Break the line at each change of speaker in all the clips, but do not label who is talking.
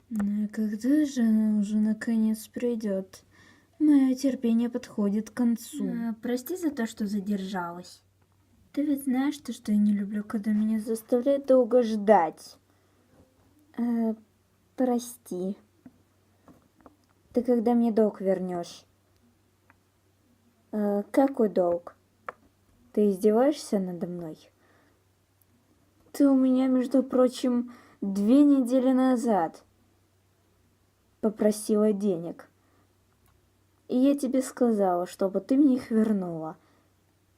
Когда же она уже наконец придет? Мое терпение подходит к концу. Прости за то, что задержалась. Ты ведь знаешь, что я не люблю, когда меня заставляют долго ждать. Прости. Ты когда мне долг вернешь? Какой долг? Ты издеваешься надо мной? Ты у меня, между прочим, 2 недели назад попросила денег. И я тебе сказала, чтобы ты мне их вернула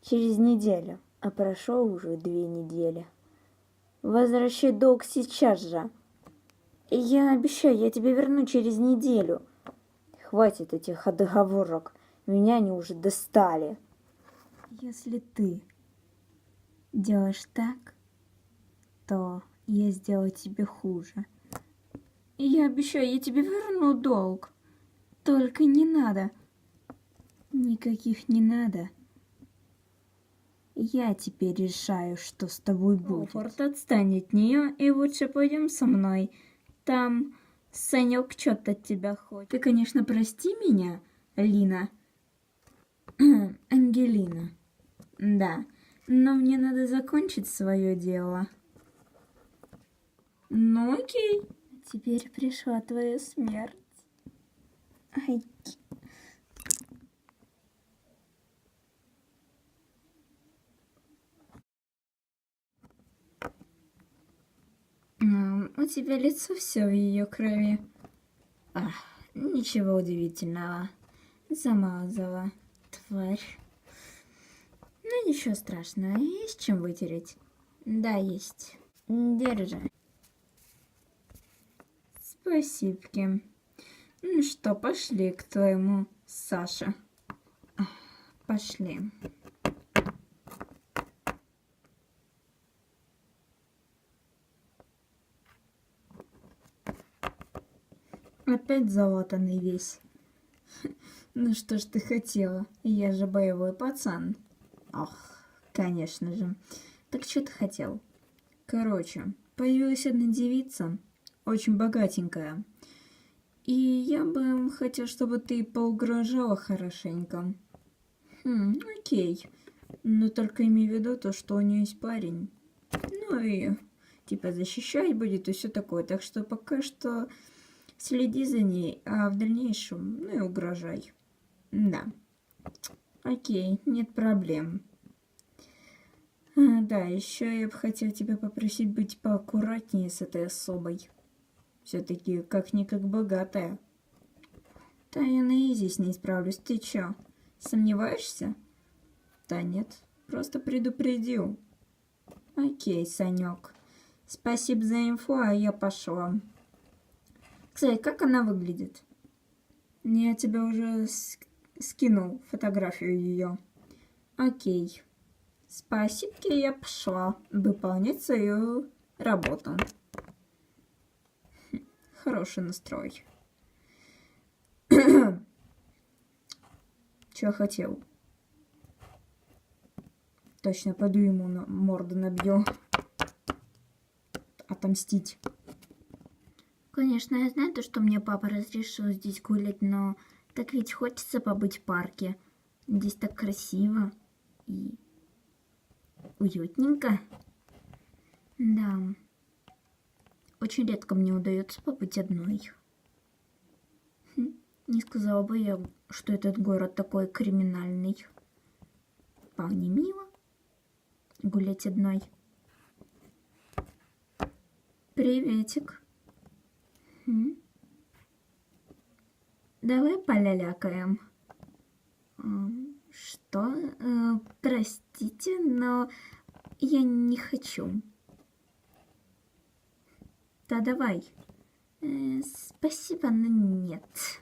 через неделю. А прошло уже 2 недели. Возвращай долг сейчас же. И я обещаю, я тебе верну через неделю. Хватит этих отговорок. Меня они уже достали. Если ты делаешь так, то я сделаю тебе хуже. И я обещаю, я тебе верну долг. Только не надо. Никаких не надо. Я теперь решаю, что с тобой будет. Форд, отстань от нее и лучше пойдем со мной. Там Санек что-то от тебя хочет. Ты, конечно, прости меня, Лина. Ангелина. Да, но мне надо закончить свое дело. Ну окей. Теперь пришла твоя смерть. Ай. У тебя лицо все в ее крови. Ничего удивительного. Замазала, тварь. Ну ничего страшного, есть чем вытереть? Да, есть. Держи. Спасибо. Ну что, пошли к твоему Саше. Пошли. Опять залатанный весь. Ну что ж ты хотела? Я же боевой пацан. Ох, конечно же. Так что ты хотел? Короче, появилась одна девица, очень богатенькая. И я бы хотел, чтобы ты поугрожала хорошенько. Окей. Но только имей в виду то, что у нее есть парень. Ну и типа защищать будет и все такое. Так что пока что следи за ней, а в дальнейшем, ну и угрожай. Да. Окей, нет проблем. Да, еще я бы хотел тебя попросить быть поаккуратнее с этой особой. Все-таки как-никак богатая. Да я на изи с ней справлюсь. Ты чё, сомневаешься? Да нет, просто предупредил. Окей, Санек. Спасибо за инфу, а я пошла. Кстати, как она выглядит? Я тебе уже скинул фотографию ее. Окей. Спасибо, я пошла выполнять свою работу. Хороший настрой. Чё хотел? Точно, пойду ему на морду набью. Отомстить. Конечно, я знаю то, что мне папа разрешил здесь гулять, но так ведь хочется побыть в парке. Здесь так красиво и уютненько. Да. Очень редко мне удается побыть одной. Не сказала бы я, что этот город такой криминальный. Вполне мило гулять одной. Приветик. Давай полялякаем. Что? Простите, но я не хочу. Да давай. Спасибо, но нет.